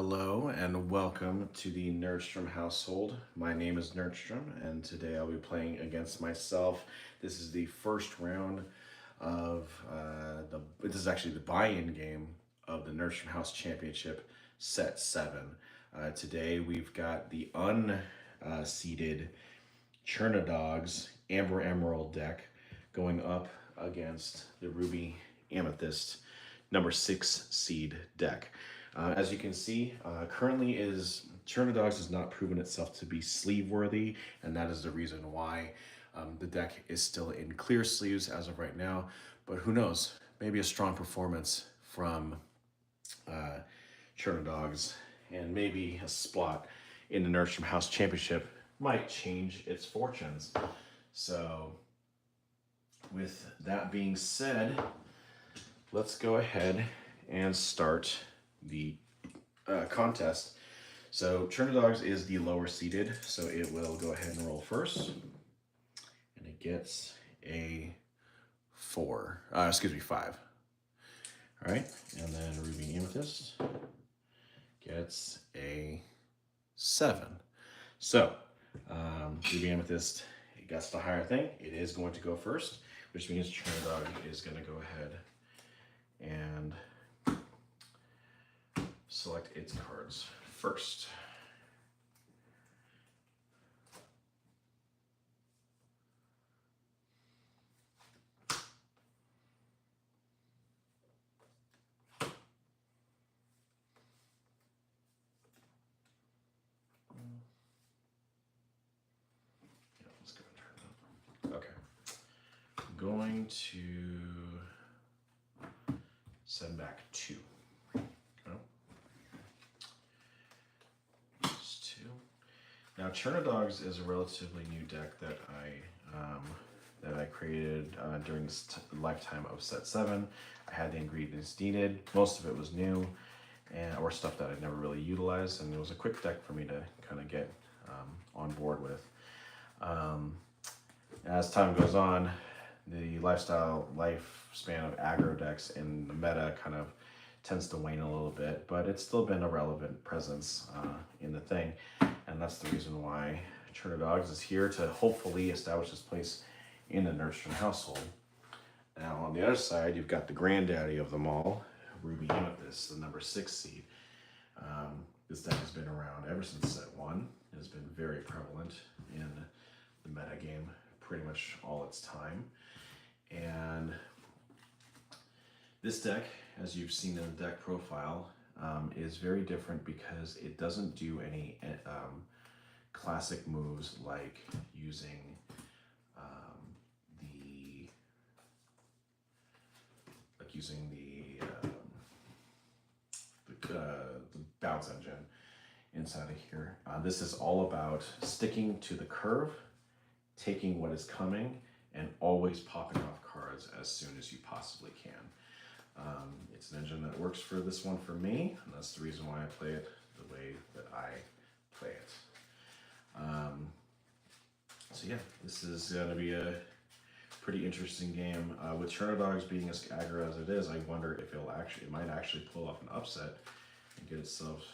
Hello and welcome to the Nerdstrom household. My name is Nerdstrom and today I'll be playing against myself. This is the first round of this is actually the buy-in game of the Nerdstrom House Championship Set 7. Today we've got the unseeded Chernadogs Amber Emerald deck going up against the Ruby-Amethyst number 6 seed deck. As you can see, currently Chernadogs has not proven itself to be sleeve worthy, and that is the reason why the deck is still in clear sleeves as of right now. But who knows? Maybe a strong performance from Chernadogs and maybe a spot in the Nerdstrom House Championship might change its fortunes. So with that being said, let's go ahead and start the contest. So Chernadogs is the lower seeded, so it will go ahead and roll first, and it gets a 5. All right, and then Ruby-Amethyst gets a 7. So Ruby-Amethyst gets the higher thing. It is going to go first, which means Chernadog is going to go ahead and select its cards first. Yeah, let's go and turn it up. Okay. I'm going to send back 2. Now, Chernadogs is a relatively new deck that I created during this lifetime of Set 7. I had the ingredients needed. Most of it was new, or stuff that I'd never really utilized, and it was a quick deck for me to kind of get on board with. As time goes on, the lifespan of aggro decks in the meta kind of tends to wane a little bit, but it's still been a relevant presence in the thing. And that's the reason why Chernadogs is here to hopefully establish its place in the Nerdstrom household. Now, on the other side, you've got the granddaddy of them all, Ruby-Amethyst, the number 6 seed. This deck has been around ever since Set 1. It has been very prevalent in the meta game pretty much all its time. And this deck, as you've seen in the deck profile, is very different because it doesn't do any classic moves like using the bounce engine inside of here. This is all about sticking to the curve, taking what is coming, and always popping off cards as soon as you possibly can. It's an engine that works for this one for me, and that's the reason why I play it the way that I play it. So yeah, this is going to be a pretty interesting game. With Chernadogs being as aggro as it is, I wonder if it might actually pull off an upset and get itself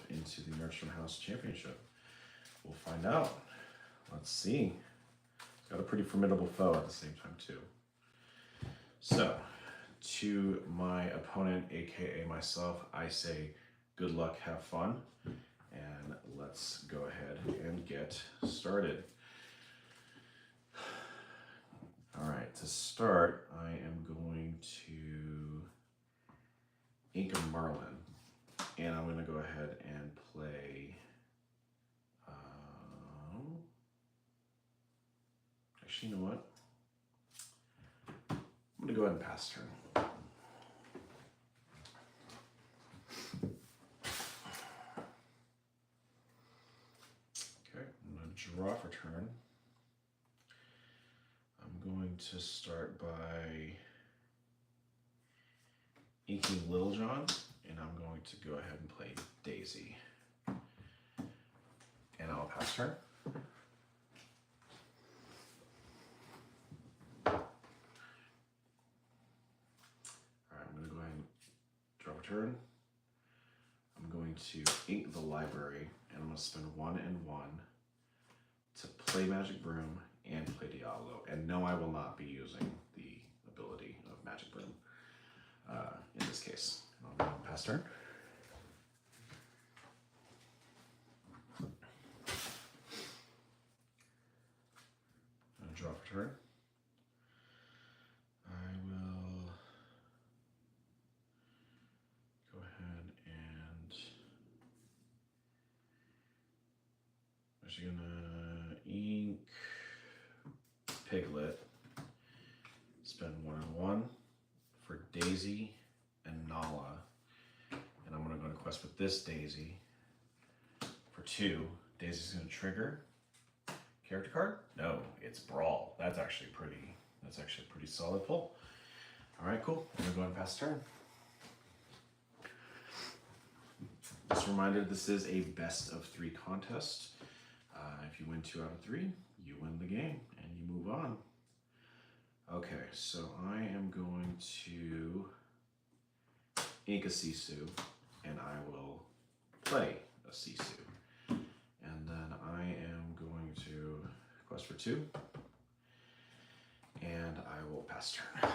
into the Nerdstrom House Championship. We'll find out. Let's see. It's got a pretty formidable foe at the same time too. So, to my opponent, aka myself, I say good luck, have fun, and let's go ahead and get started. All right, to start, I am going to ink a Merlin, and I'm going to go ahead and play. Actually, you know what? I'm going to go ahead and pass turn. Okay, I'm going to draw for turn. I'm going to start by inking Little John, and I'm going to go ahead and play Daisy. And I'll pass turn. Alright, I'm going to go ahead and draw a turn. I'm going going to ink the library, and I'm going to spend 1 and 1 to play Magic Broom and play Diablo. And no, I will not be using the ability of Magic Broom in this case. I'll go pass turn. I'll draw for turn. I will go ahead and I'm actually gonna ink Piglet, spend 1 and 1 for Daisy and Nala, and I'm gonna go to quest with this Daisy for 2. Daisy's gonna trigger. Character card? No, it's Brawl. That's actually pretty solid pull. All right, cool. I'm gonna go ahead and pass turn. Just a reminder, this is a best of 3 contest. If you win 2 out of 3, you win the game and you move on. Okay, so I am going to ink a Sisu, and I will play a Sisu. And then I am going to quest for 2, and I will pass turn.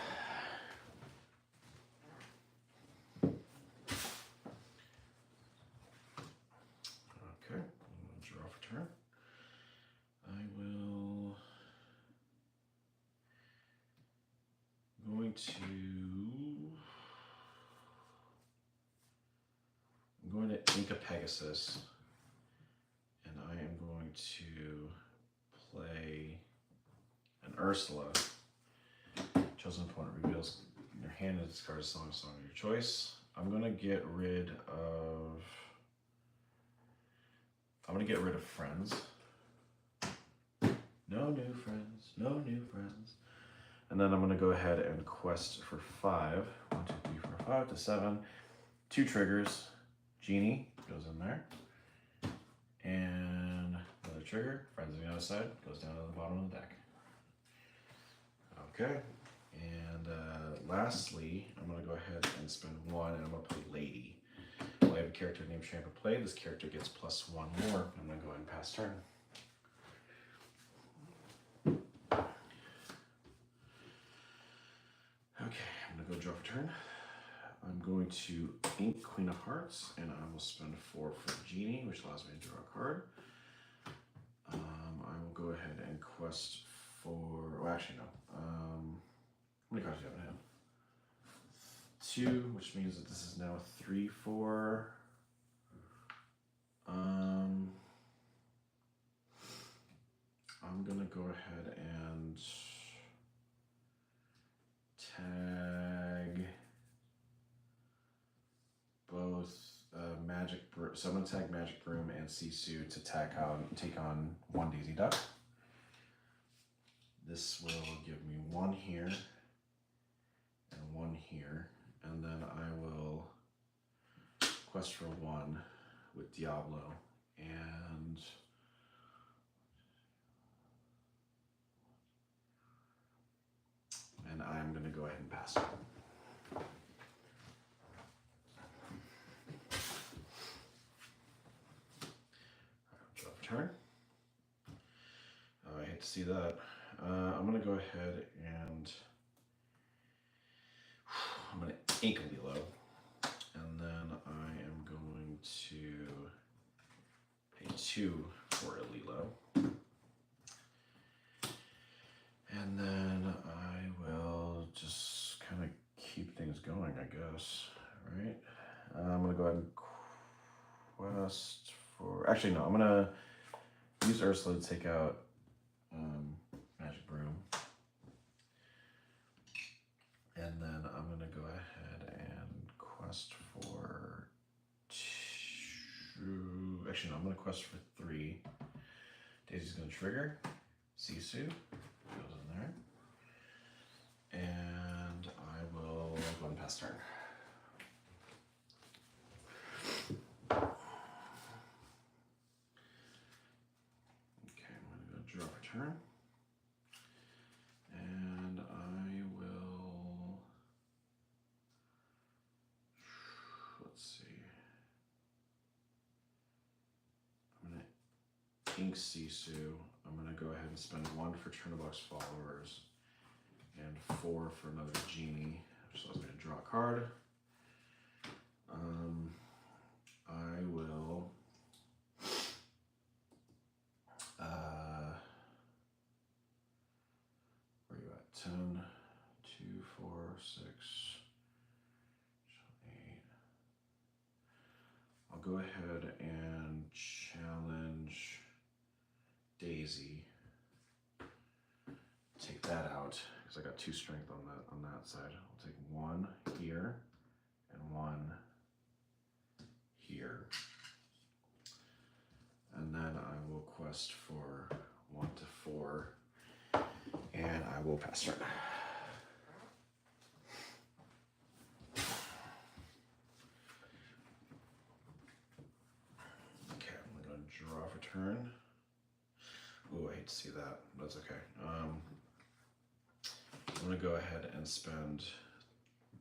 Okay, I'm going to draw for turn. I'm going to ink a Pegasus, and I am going to play an Ursula. Chosen opponent reveals in your hand and discards a song of your choice. I'm going to get rid of friends. No new friends, no new friends. And then I'm going to go ahead and quest for 5. 1, 2, 3, 4, 5 to 7. 2 triggers. Genie goes in there. And another trigger. Friends on the other side goes down to the bottom of the deck. Okay. And lastly, I'm going to go ahead and spend 1, and I'm going to play Lady. Well, I have a character named Champion play. This character gets +1 more. I'm going to go ahead and pass turn. Okay, I'm going to go draw for turn. I'm going to ink Queen of Hearts, and I will spend 4 for Genie, which allows me to draw a card. I will go ahead and quest for, well, actually no. How many cards do you have in hand? 2, which means that this is now 3, 4. I'm gonna go ahead and tag both so I'm gonna tag Magic Broom and Sisu to take on 1 Daisy Duck. This will give me 1 here and 1 here, and then I will quest for 1 with Diablo, and I'm going to go ahead and pass. Draw for turn. Oh, I hate to see that. I'm going to go ahead and I'm going to ink Lilo, and then I am going to pay 2 for a Lilo. And then I will just kind of keep things going, I guess. All right. I'm going to go ahead and quest for... Actually, no. I'm going to use Ursula to take out Magic Broom. And then I'm going to go ahead and quest for 2... Actually, no. I'm going to quest for 3. Daisy's going to trigger. Sisu goes in there, and I will go and pass turn. Okay, I'm going to go draw for turn, and I will, let's see, pink Sisu. I'm going to go ahead and spend 1 for Chernadogs followers and 4 for another genie, which allows me to draw a card. I will where are you at? 10, 2, 4, 6, 8. I'll go ahead and challenge Daisy. Take that out because I got 2 strength on that side. I'll take 1 here and 1 here. And then I will quest for 1 to 4. And I will pass turn. Okay, I'm going to draw for turn. Oh, I hate to see that. That's okay. I'm going to go ahead and spend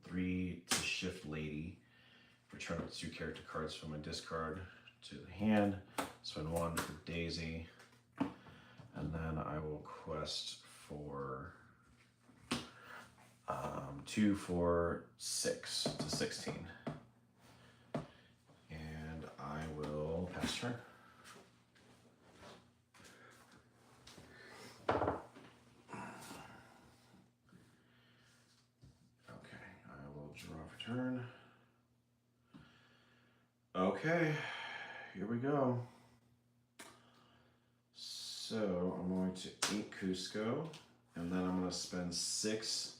3 to shift Lady. Return up 2 character cards from my discard to the hand. Spend 1 for Daisy. And then I will quest for 2 for 6 to 16. And I will pass turn. Okay, I will draw for turn. Okay, here we go. So I'm going to ink Cusco, and then I'm going to spend 6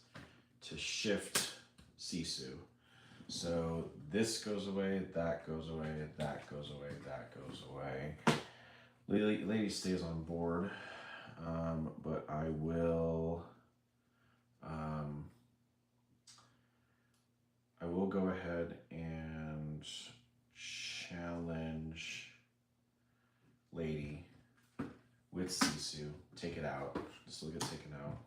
to shift Sisu. So this goes away, that goes away, that goes away, that goes away. Lady stays on board, but I will go ahead and challenge Lady with Sisu, take it out. This will get taken out.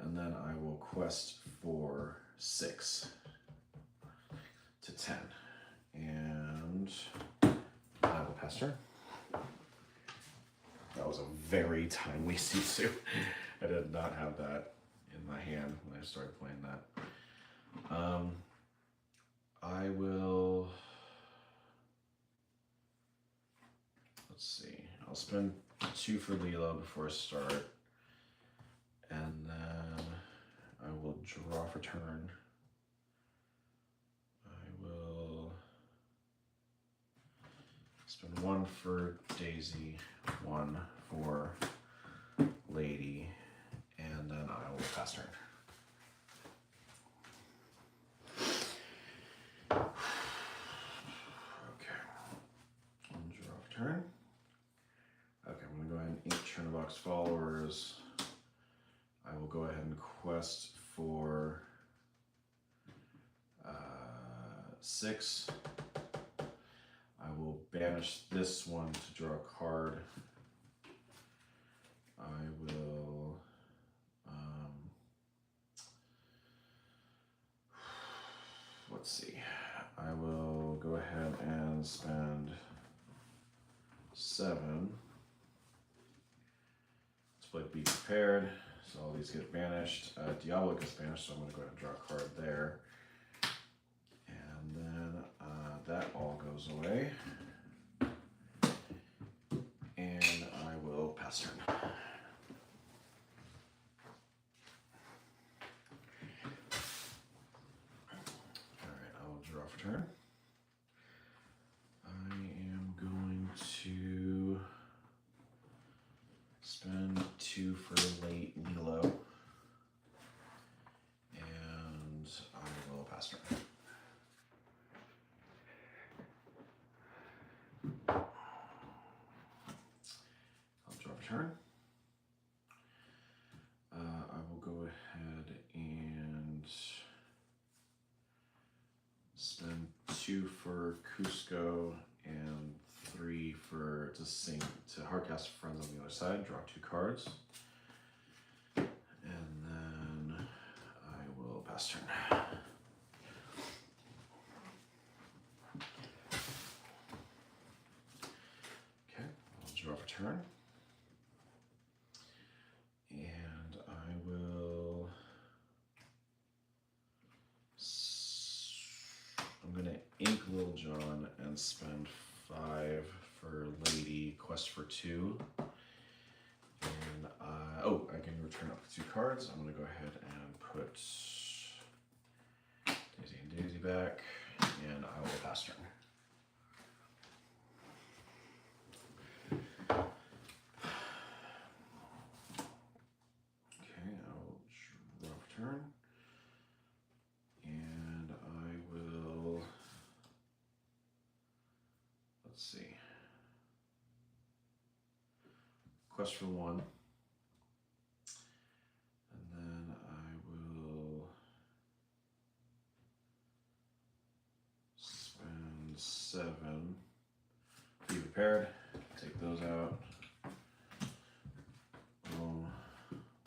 And then I will quest for 6 to 10. And I will pass turn. That was a very timely Sisu. I did not have that in my hand when I started playing that. I will, let's see, I'll spend 2 for Lila before I start, and then I will draw for turn. I will spend 1 for Daisy, 1 for Lady, and then I will pass turn. Turn. Okay, I'm going to go ahead and ink Chernadogs followers. I will go ahead and quest for 6. I will banish this one to draw a card. I will let's see. I will go ahead and spend 7. Let's play Be Prepared. So all these get banished. Diablo gets banished, so I'm going to go ahead and draw a card there. And then that all goes away. And I will pass turn. Alright, I will draw for turn. I am going to spend 2 for late Lilo, and I will pass turn. I'll draw for turn. I will go ahead and spend 2 for Cusco and 3 for to hardcast friends on the other side. Draw 2 cards, and then I will pass turn. Okay, turn. And I will, I'm gonna ink Little John and spend 5 for Lady, quest for 2. And oh, I can return up to 2 cards. I'm gonna go ahead and put Daisy and Daisy back, and I will pass turn. Okay, I'll draw for turn. And I will, let's see, quest for 1. And then I will spend 7. Be prepared. Take those out. Boom.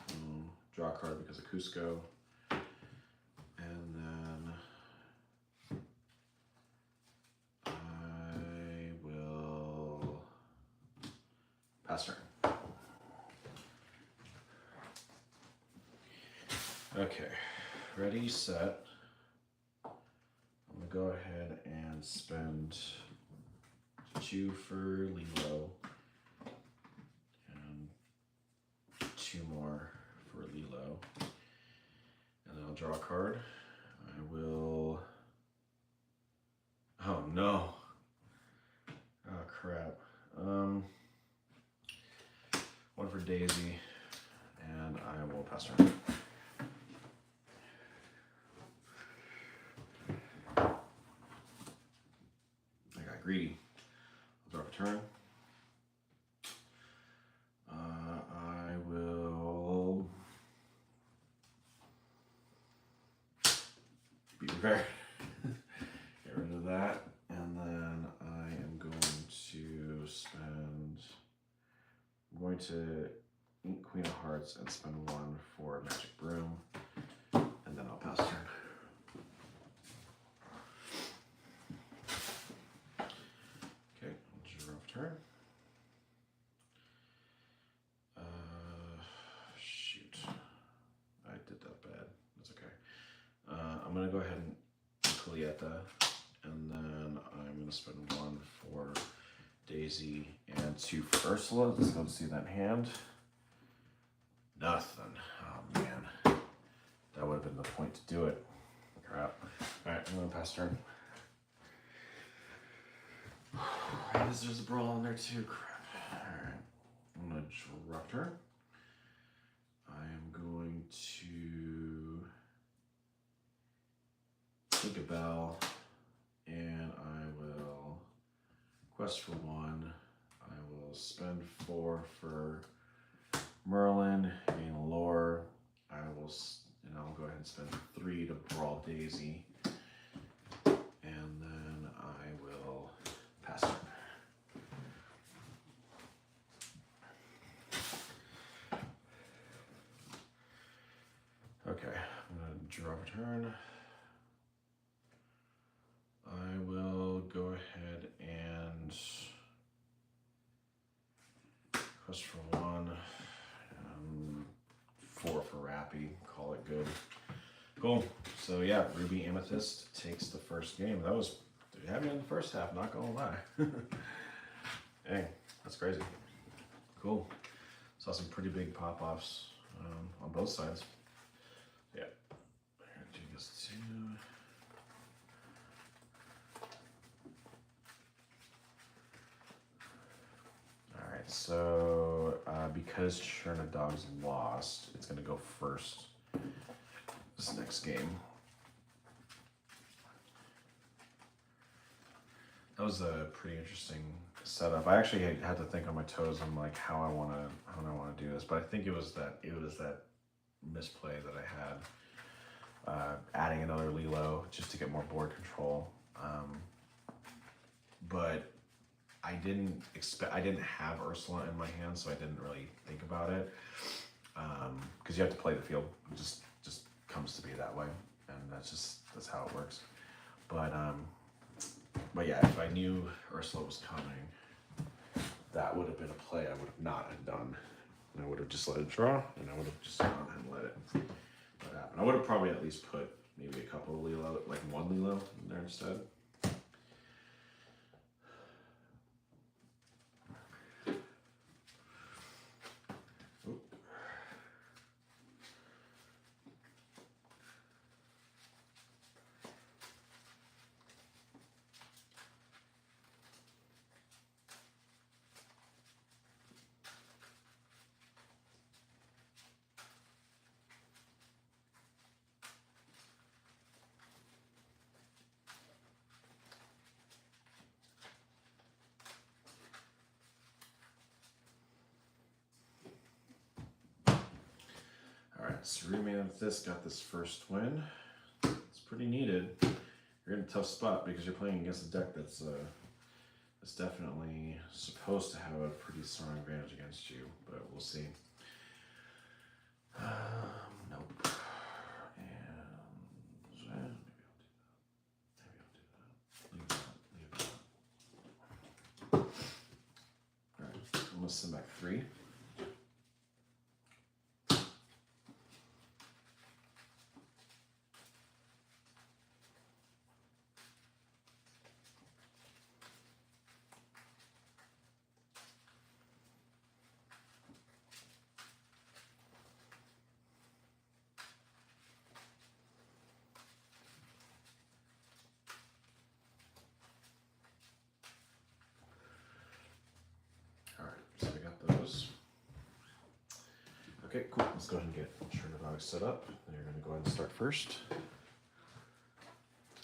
Boom. Draw a card because of Cusco. And then I will pass turn. Okay, ready, set. I'm gonna go ahead and spend 2 for Lilo and 2 more for Lilo. And then I'll draw a card. I will, oh no. Oh crap. 1 for Daisy, and I will pass turn. Greedy. I'll draw a turn. I will be prepared. Get rid of that. And then I am going to spend, I'm going to ink Queen of Hearts and spend 1 for Magic Broom. And then I'll pass turn. Turn. Shoot. I did that bad. That's okay. I'm going to go ahead and Julieta, and then I'm going to spend 1 for Daisy and 2 for Ursula. Let's go see that hand. Nothing. Oh, man. That would have been the point to do it. Crap. All right, I'm going to pass turn. There's a brawl in there too. Crap. Alright. I'm gonna draw turn. I am going to take a bell, and I will quest for 1. I will spend 4 for Merlin, gain a lore. I'll go ahead and spend 3 to brawl Daisy. And then I will pass turn. Okay, I'm gonna draw a turn. I will go ahead and quest for 1, 4 for Rappy, call it good. Cool, so yeah, Ruby-Amethyst takes the first game. That was, they had me in the first half, not gonna lie. Dang, that's crazy. Cool, saw some pretty big pop-offs on both sides. Yeah, I'm gonna do this too. All right, so because Chernadogs lost, it's gonna go first this next game. That was a pretty interesting setup. I actually had to think on my toes on like how I want to do this, but I think it was that misplay that I had, adding another Lilo just to get more board control. But I didn't have Ursula in my hand, so I didn't really think about it. Because you have to play the field. It just comes to be that way, and that's how it works. But yeah, if I knew Ursula was coming, that would have been a play I would have not have done. And I would have just let it draw, and I would have just gone and let it happen. I would have probably at least put maybe a couple of Lilo, like one Lilo in there instead. So Ruby-Amethyst got this first win. It's pretty needed. You're in a tough spot because you're playing against a deck that's definitely supposed to have a pretty strong advantage against you, but we'll see. Nope. And maybe I'll do that. Leave that. All right, I'm gonna send back 3. So I got those. Okay, cool. Let's go ahead and get Chernadogs set up. You're going to go ahead and start first.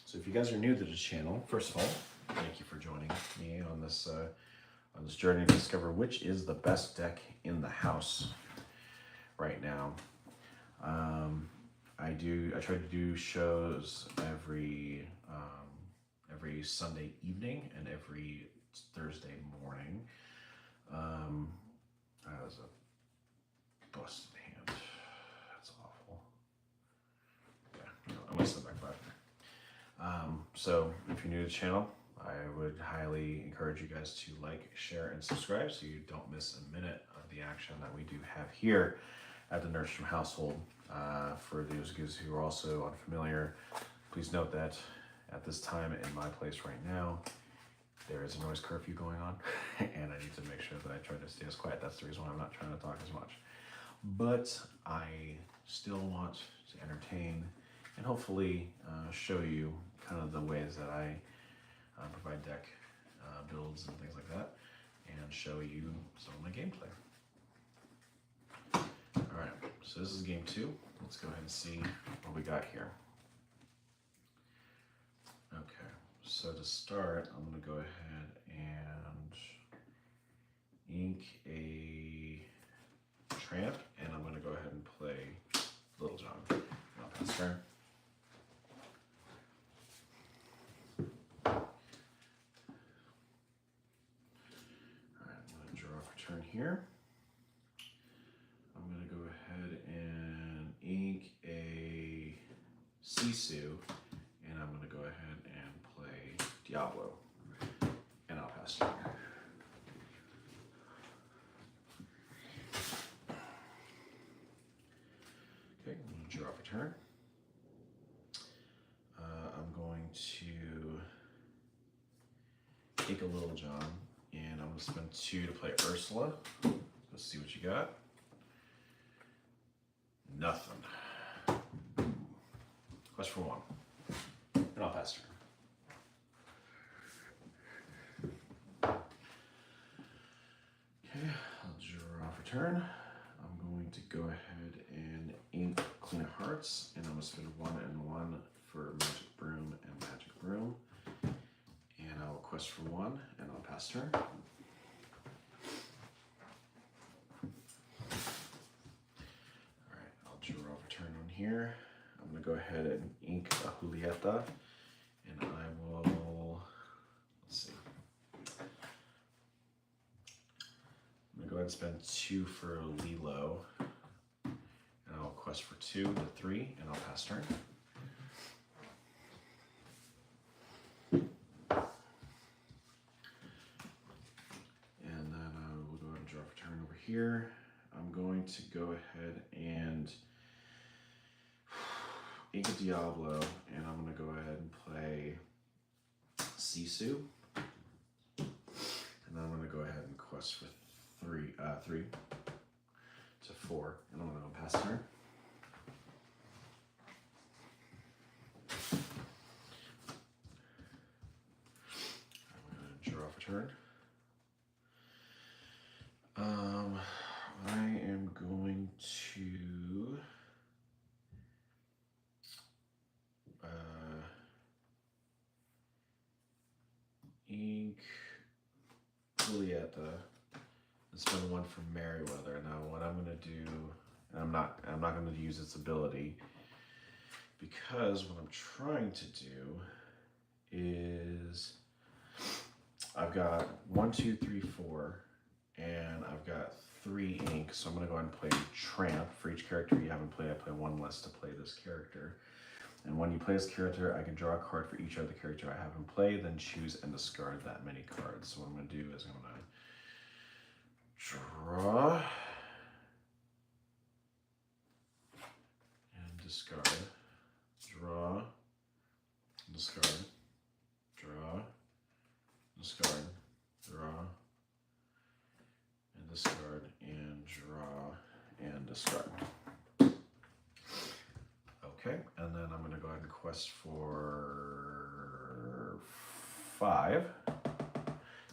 So if you guys are new to the channel, first of all, thank you for joining me on this journey to discover which is the best deck in the house right now. I try to do shows every Sunday evening and every Thursday morning. That was a busted hand. That's awful. Yeah, I'm gonna send back 5. So if you're new to the channel, I would highly encourage you guys to like, share, and subscribe so you don't miss a minute of the action that we do have here at the Nerdstrom household. For those of you who are also unfamiliar, please note that at this time in my place right now, there is a noise curfew going on, and I need to make sure that I try to stay as quiet. That's the reason why I'm not trying to talk as much. But I still want to entertain and hopefully show you kind of the ways that I provide deck builds and things like that, and show you some of my gameplay. All right, so this is game 2. Let's go ahead and see what we got here. Okay. So to start, I'm going to go ahead and ink a tramp, and I'm going to go ahead and play Little John. I'll pass turn. Alright, I'm going to draw for turn here. I'm going to go ahead and ink a Sisu, and I'm going to go ahead and play Diablo, and I'll pass turn. Okay, I'm going to draw for turn. I'm going to take a Little John, and I'm going to spend 2 to play Ursula. Let's see what you got. Nothing. Quest for 1. And I'll pass turn. Okay, I'll draw for turn. I'm going to go ahead and ink Queen of Hearts, and I'm going to spend 1 and 1 for Magic Broom and Magic Broom. And I'll quest for 1, and I'll pass turn. Alright, I'll draw for turn on here. I'm going to go ahead and ink a Julieta, and I will, let's see. I'm going to go ahead and spend 2 for Lilo, and I'll quest for 2 to 3, and I'll pass turn. And then here, I'm going to go ahead and ink a Diablo, and I'm going to go ahead and play Sisu. And then I'm going to go ahead and quest for 3 to 4, and I'm going to go pass turn. I'm going to draw for turn. I am going to ink Julieta and spend 1 for Merryweather. Now what I'm going to do, and I'm not going to use its ability, because what I'm trying to do is I've got 1, 2, 3, 4, and I've got 3 ink, so I'm going to go ahead and play Tramp. For each character you haven't played, I play 1 less to play this character. And when you play this character, I can draw a card for each other character I haven't played, then choose and discard that many cards. So what I'm going to do is I'm going to draw and discard, draw, discard, draw, discard, draw, and discard, and draw, and discard. Okay, and then I'm going to go ahead and quest for 5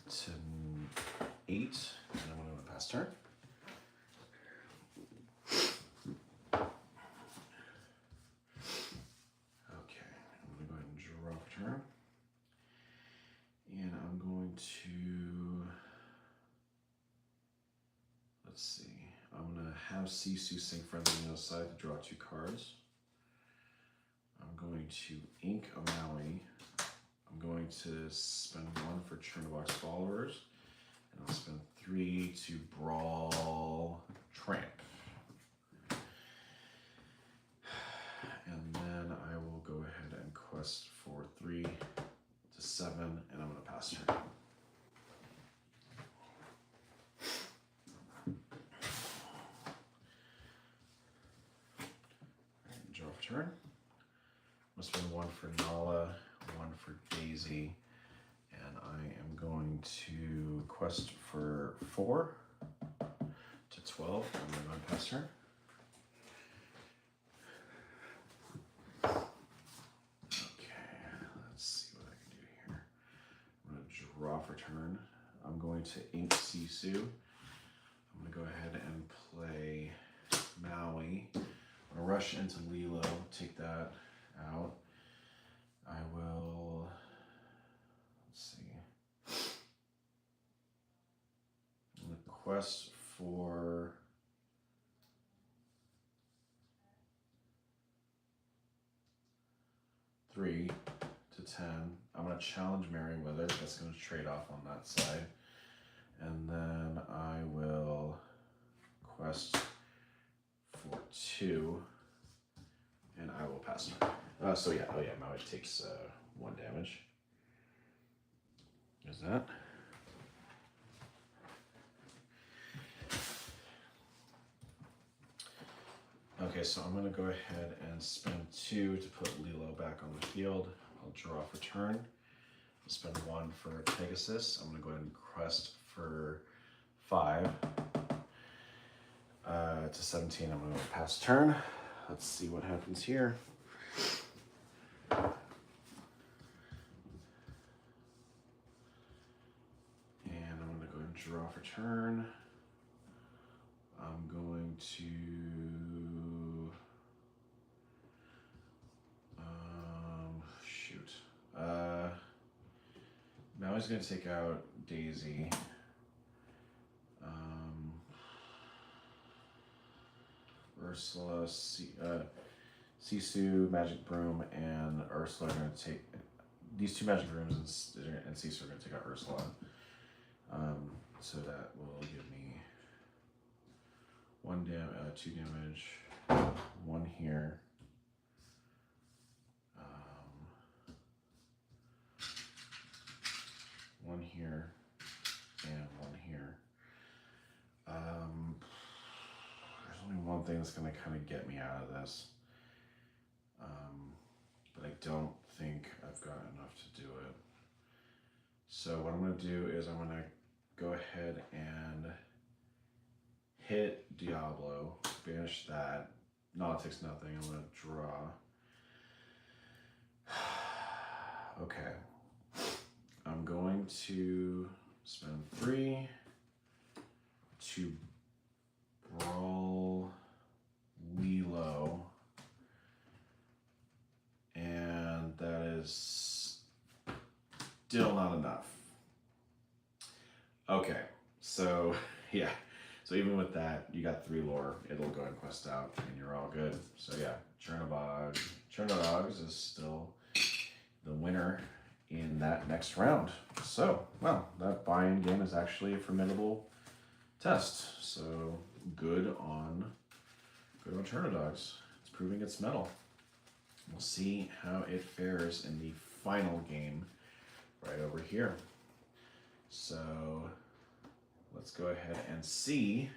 to 8, and I'm going to pass turn. Okay, I'm going to go ahead and draw for turn. And I'm going to, let's see, I'm going to have Sisu sing Friendly on the other side to draw 2 cards. I'm going to ink a Maui. I'm going to spend 1 for Chernadogs followers, and I'll spend 3 to brawl Tramp. And then I will go ahead and quest for 3 to 7, and I'm going to pass turn. Right, draw for turn. I'm going to spend 1 for Nala, 1 for Daisy, and I am going to quest for 4 to 12. I'm going to go and pass turn. Okay, let's see what I can do here. I'm going to draw for turn. I'm going to ink Sisu. I'm going to go ahead and play Maui. I'm going to rush into Lilo, take that out. I will, let's see, I'm going to quest for 3 to 10. I'm going to challenge Merryweather. That's going to trade off on that side. And then I will quest for 2. And I will pass turn. So yeah, Maui takes 1 damage. There's that. Okay, so I'm gonna go ahead and spend 2 to put Lilo back on the field. I'll draw for turn. I'll spend 1 for Pegasus. I'm gonna go ahead and quest for 5 to 17. I'm gonna pass turn. Let's see what happens here. And I'm going to go ahead and draw for turn. I'm going to shoot. Maui's going to take out Daisy. Ursula, Sisu, Magic Broom, and Ursula are going to take these 2 Magic Brooms, and Sisu are going to take out Ursula. So that will give me 2 damage, 1 here. 1 here, and 1 here. something that's going to kind of get me out of this. But I don't think I've got enough to do it. So what I'm going to do is I'm going to go ahead and hit Diablo, banish that. No, it takes nothing. I'm going to draw. Okay. I'm going to spend 3 to brawl Lilo. And that is still not enough. Okay, so yeah. So even with that, you got 3 lore. It'll go and quest out, and you're all good. So yeah, Chernadogs is still the winner in that next round. So, well, that buy-in game is actually a formidable test. So good on Chernadogs. It's proving its mettle. We'll see how it fares in the final game right over here. So let's go ahead and see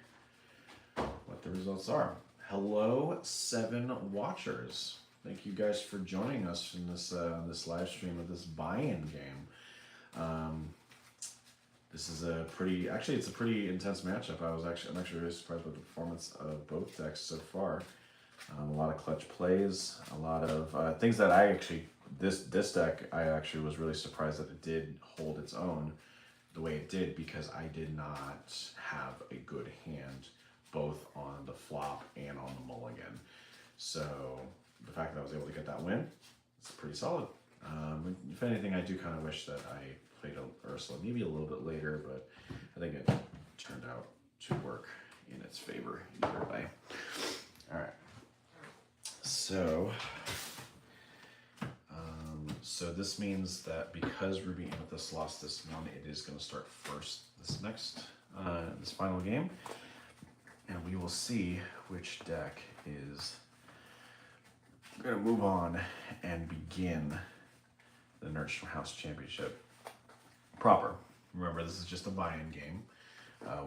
what the results are. Hello, 7 watchers. Thank you guys for joining us in this this live stream of this buy-in game. This is a pretty, actually it's a pretty intense matchup. I'm actually really surprised with the performance of both decks so far. A lot of clutch plays, a lot of things that I actually, this deck, I actually was really surprised that it did hold its own the way it did, because I did not have a good hand both on the flop and on the mulligan. So the fact that I was able to get that win, it's pretty solid. If anything, I do kind of wish that I played Ursula maybe a little bit later, but I think it turned out to work in its favor either way. All right. So this means that because Ruby-Amethyst lost this one, it is going to start first this final game, and we will see which deck is going to move on and begin the Nerdstrom House Championship proper. Remember, this is just a buy-in game.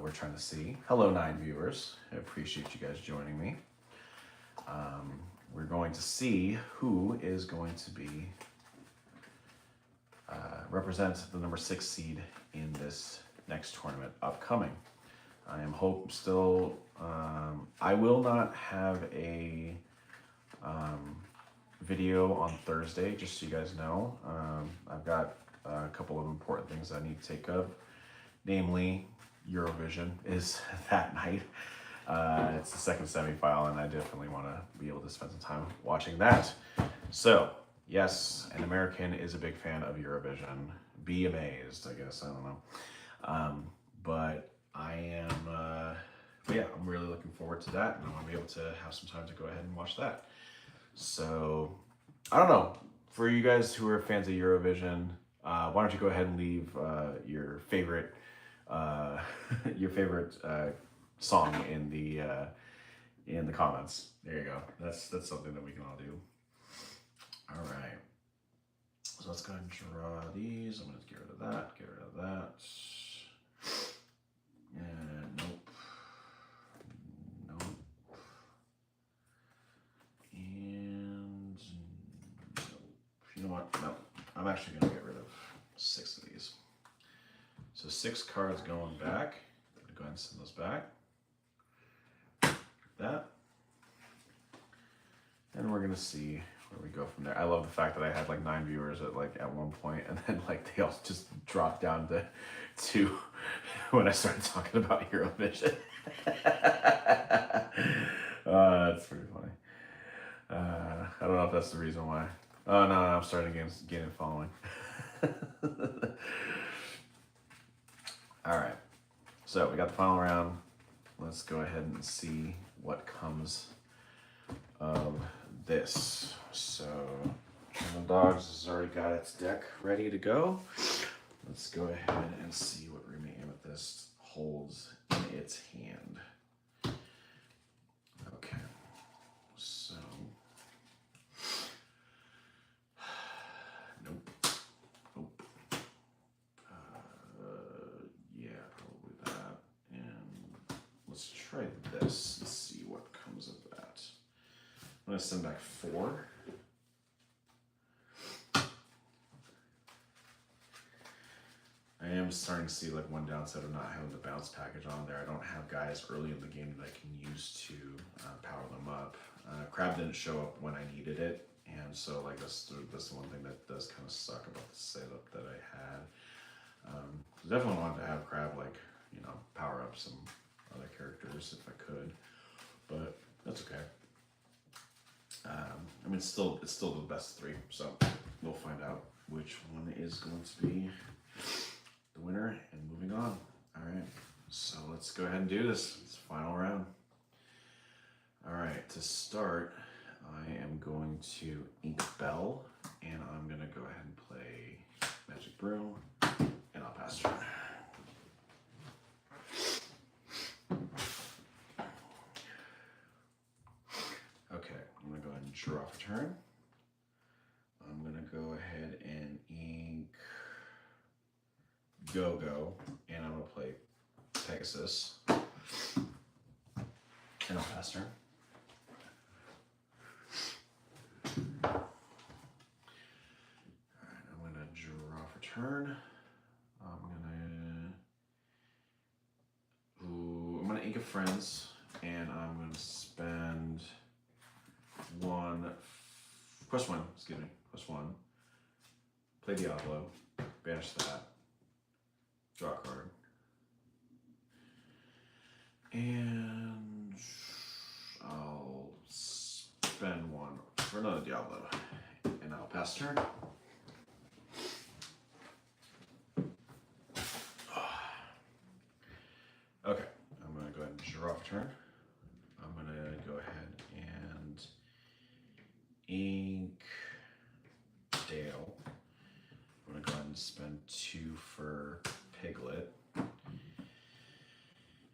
We're trying to see. Hello, 9 viewers. I appreciate you guys joining me. We're going to see who is going to be represent the number 6 seed in this next tournament upcoming. I am I will not have a video on Thursday, just so you guys know. I've got a couple of important things I need to take of, namely Eurovision is that night. It's the second semi-final, and I definitely want to be able to spend some time watching that. So, yes, an American is a big fan of Eurovision. Be amazed, I guess. I don't know. But I am, yeah, I'm really looking forward to that, and I want to be able to have some time to go ahead and watch that. So, I don't know. For you guys who are fans of Eurovision, why don't you go ahead and leave your favorite song in the comments. There you go. That's something that we can all do. All right. So let's go ahead and draw these. I'm going to get rid of that. Get rid of that. And nope. Nope. And nope. You know what? No. I'm actually going to get rid of 6 of these. So 6 cards going back. I'm going to go ahead and send those back. That, and we're gonna see where we go from there. I love the fact that I had like 9 viewers at one point, and then like they all just dropped down to 2 when I started talking about Eurovision. That's pretty funny. I don't know if that's the reason why. Oh no, I'm starting to gain a following. All right, so we got the final round. Let's go ahead and see what comes of this. So, Chernadogs has already got its deck ready to go. Let's go ahead and see what Ruby-Amethyst holds in its hand. Okay, so nope. Yeah, probably that. And let's try this and see what comes of I'm going to send back 4. I am starting to see like one downside of not having the bounce package on there. I don't have guys early in the game that I can use to power them up. Crab didn't show up when I needed it, and so like that's the one thing that does kind of suck about the setup that I had. Definitely wanted to have Crab like, you know, power up some other characters if I could, but that's okay. I mean, it's still the best 3, so we'll find out which one is going to be the winner and moving on. All right, so let's go ahead and do this. It's the final round. All right, to start, I am going to Ink Bell, and I'm gonna go ahead and play Magic Broom, and I'll pass turn. Okay, I'm gonna go ahead and draw for turn. I'm gonna go ahead and ink Go-Go, and I'm gonna play Pegasus, and I'll pass turn. Alright, I'm gonna draw for turn. I'm gonna ink a Friends, and I'm gonna spend +1, play Diablo, banish that, draw a card, and I'll spend 1 for another Diablo, and I'll pass turn. Okay, I'm gonna go ahead and draw for turn. I'm gonna go ahead and ink Dale. I'm gonna go ahead and spend 2 for Piglet.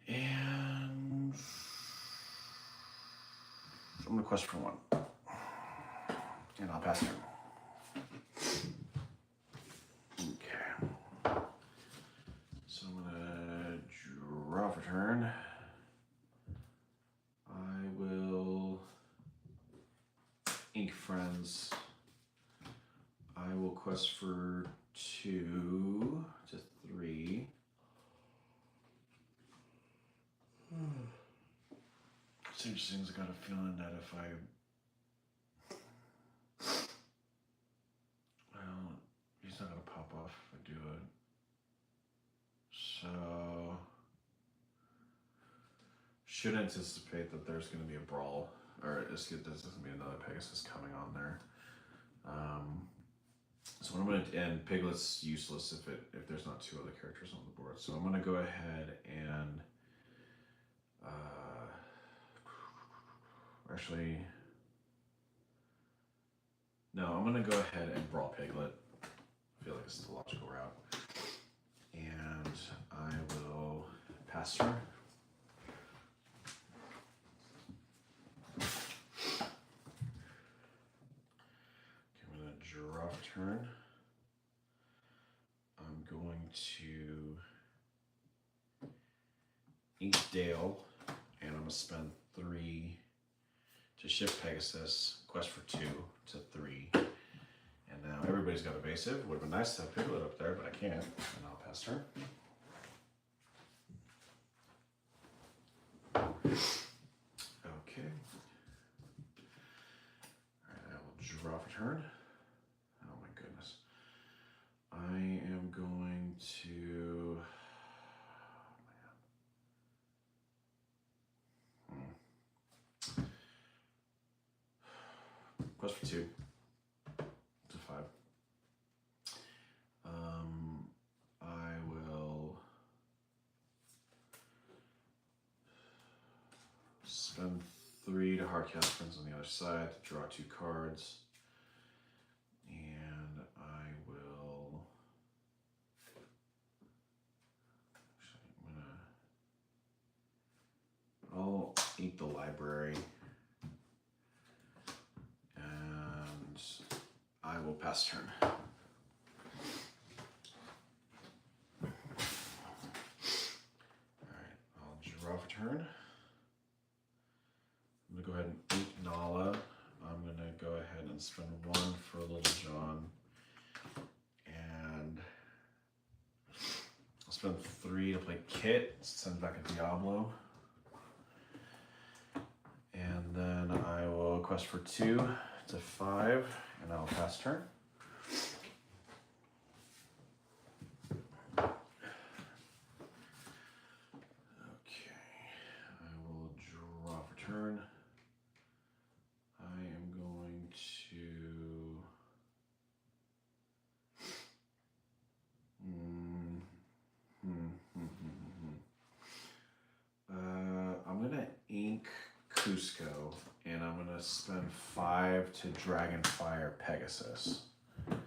And I'm gonna quest for 1. And I'll pass turn. Okay. So I'm gonna draw for turn. I will ink Friends. I will quest for 2 to 3. It's interesting, I got a feeling that if well, he's not gonna pop off if I do it. So, should anticipate that there's gonna be a brawl, or there's gonna be another Pegasus coming on there. So what I'm gonna, and Piglet's useless if there's not 2 other characters on the board. So I'm gonna go ahead and actually, no, I'm gonna go ahead and brawl Piglet. I feel like it's the logical route, and I will pass turn. Draw turn. I'm going to ink Dale, and I'm going to spend 3 to shift Pegasus, quest for 2 to 3. And now everybody's got evasive. Would have been nice to have Piglet up there, but I can't. And I'll pass turn. Okay. Alright, I will draw for turn. Oh my goodness. I am going to... Quest for 2 to 5. I will spend 3 to hardcast Friends on the other side to draw 2 cards. And I will... Actually, I'll ink the library. And I will pass turn. Alright, I'll draw for turn. I'm gonna go ahead and ink Nala. spend 3 to play Kit, send back a Diablo. And then I will quest for 2 to 5, and I'll pass turn. Turn. I am going to I'm gonna ink Cusco, and I'm gonna spend 5 to Dragonfire Pegasus. And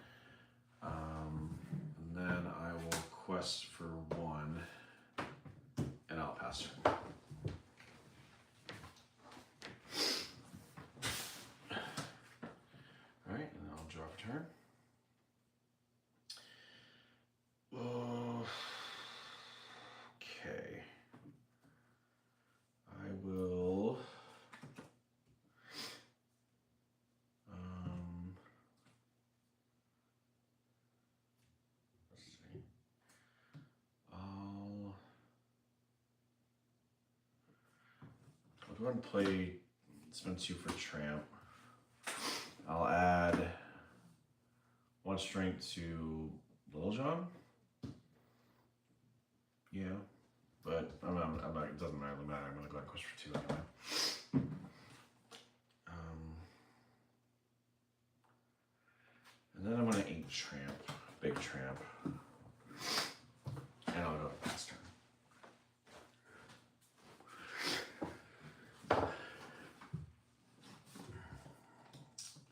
then I will quest for 1, and I'll pass turn. Turn. Okay. I will. Let's see. I'll go ahead and play. Spend 2 for Tramp. I'll add 1 strength to Little John. Yeah, but I'm not. It doesn't matter. I'm gonna go ahead and quest for 2 anyway. And then I'm gonna ink Tramp, big Tramp, and I'll go pass turn.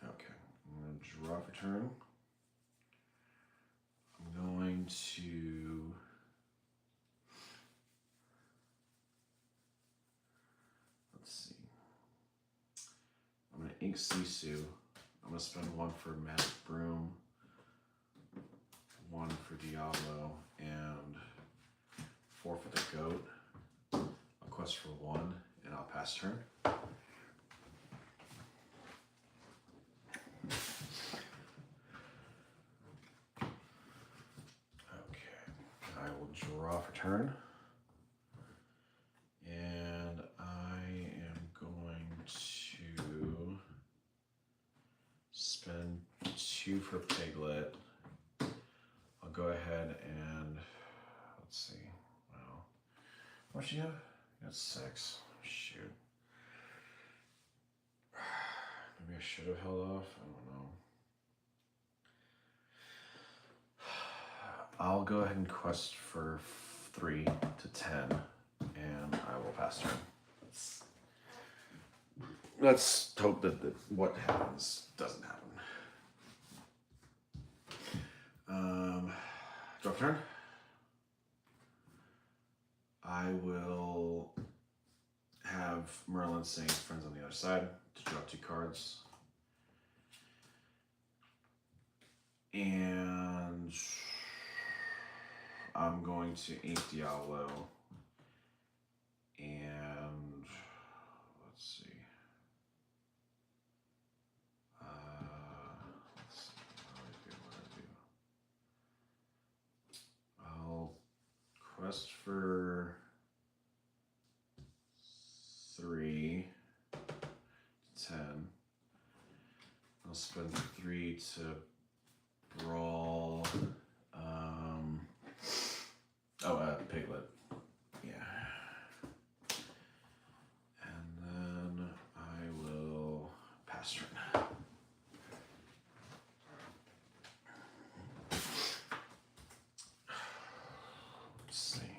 Okay, I'm gonna draw for turn. I'm going to ink Sisu. I'm gonna spend 1 for Magic Broom, 1 for Diablo, and 4 for the Goat. I'll quest for 1, and I'll pass turn. Okay, I will draw for turn. And I am going to spend 2 for Piglet. I'll go ahead and let's see. Wow, what do you have? You got 6. Shoot. Maybe I should have held off. I don't know. I'll go ahead and quest for 3 to 10, and I will pass turn. Let's hope that what happens doesn't happen. Drop turn. I will have Merlin saying friends on the other side to draw 2 cards. And I'm going to ink Diablo. And let's see. I'll quest for 3 to 10. I'll spend 3 to brawl. Piglet. Yeah. And then I will pass turn. Let's see.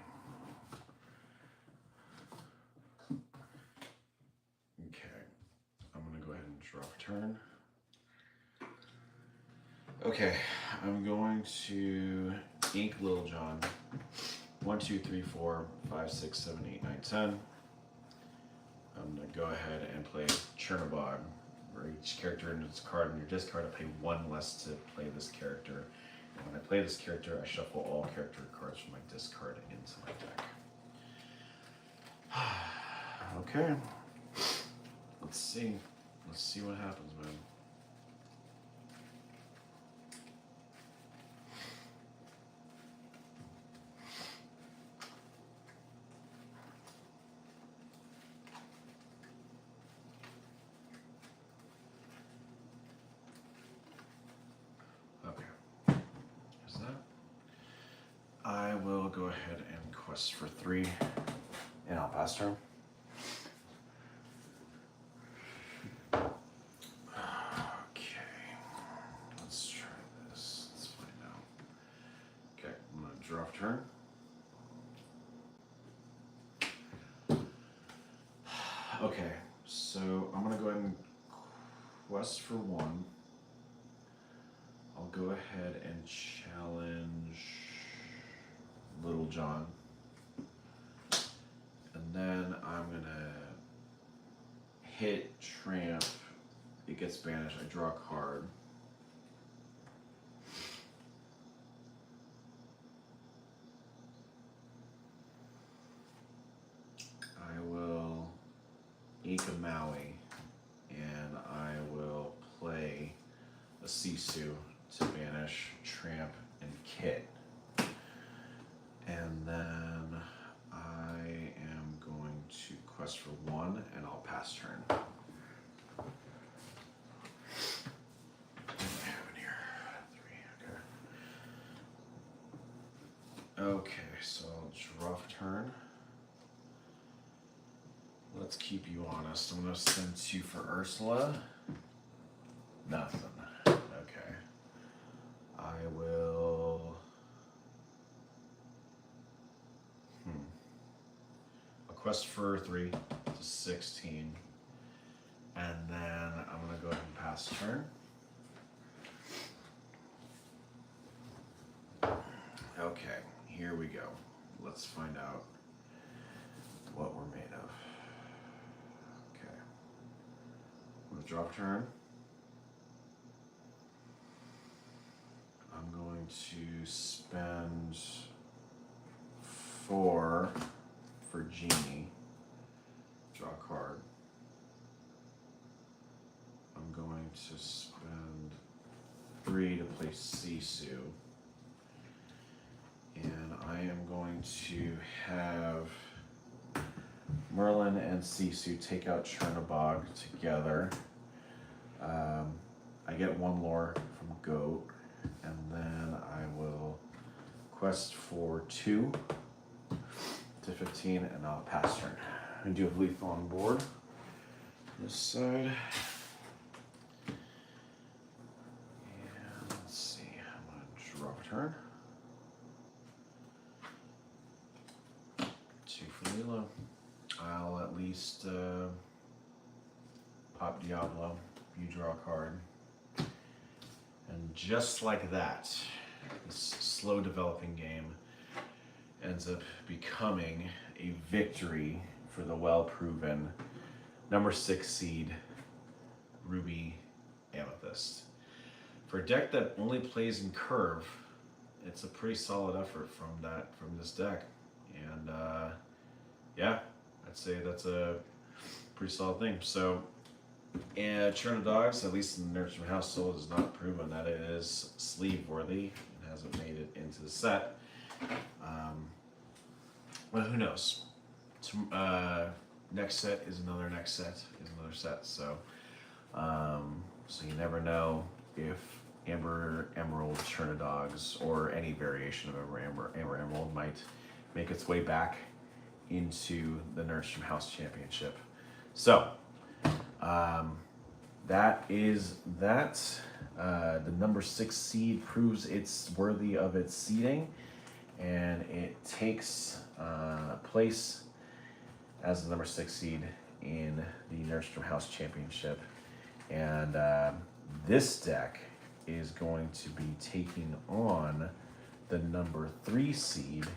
Okay. I'm going to go ahead and draw for turn. Okay. I'm going to ink Little John. 1, 2, 3, 4, 5, 6, 7, 8, 9, 10. I'm going to go ahead and play Chernadog, where each character in its card in your discard, I pay 1 less to play this character. And when I play this character, I shuffle all character cards from my discard into my deck. Okay. Let's see. Let's see what happens, man. will go ahead and quest for 3, and I'll pass turn. Draw turn. Okay, so I'm gonna go ahead and quest for 1. I'll go ahead and challenge Little John. And then I'm gonna hit Tramp. It gets banished. I draw a card. I will ink a Maui, and I will play a Sisu to banish Tramp and Kit. And then I am going to quest for 1, and I'll pass turn. What do I have in here? 3, okay. Okay, so I'll draw for turn. Let's keep you honest. I'm gonna send 2 for Ursula. Nothing. Okay. I will. I'll quest for 3 to 16. And then I'm gonna go ahead and pass turn. Okay, here we go. Let's find out what we're made of. Okay. I'm gonna drop turn. I'm going to spend 4 for Genie. Draw a card. I'm going to spend 3 to play Sisu. And I am going to have Merlin and Sisu take out Chernadog together. I get 1 lore from Goat, and then I will quest for 2 to 15, and I'll pass turn. I do have lethal on board. This side. And let's see, I'm going to drop turn. 2 for Lilo. I'll at least pop Diablo. You draw a card. And just like that, this slow developing game ends up becoming a victory for the well-proven number 6 seed Ruby-Amethyst. For a deck that only plays in curve, it's a pretty solid effort from this deck. And yeah, I'd say that's a pretty solid thing. So, Chernadogs, at least in the Nerdstrom household, has not proven that it is sleeve worthy. It hasn't made it into the set. Well, who knows? Next set is another set. So, so you never know if Amber Emerald Chernadogs or any variation of Amber Emerald might make its way back into the Nerdstrom House Championship. So, that is that. The number 6 seed proves it's worthy of its seeding, and it takes place as the number 6 seed in the Nerdstrom House Championship. And this deck is going to be taking on the number 3 seed,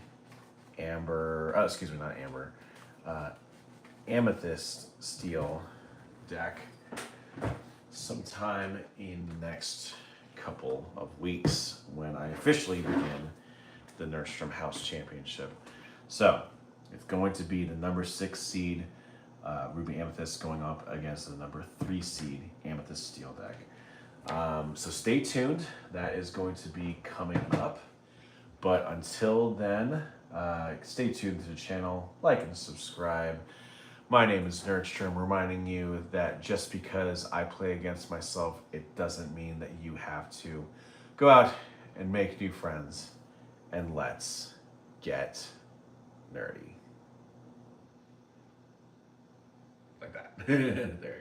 Amethyst Steel deck sometime in the next couple of weeks when I officially begin the Nerdstrom House Championship. So it's going to be the number 6 seed Ruby-Amethyst going up against the number 3 seed Amethyst Steel deck. So stay tuned. That is going to be coming up. But until then, stay tuned to the channel, like and subscribe. My name is Nerdstrom, reminding you that just because I play against myself, it doesn't mean that you have to. Go out and make new friends, and let's get nerdy. Like that. There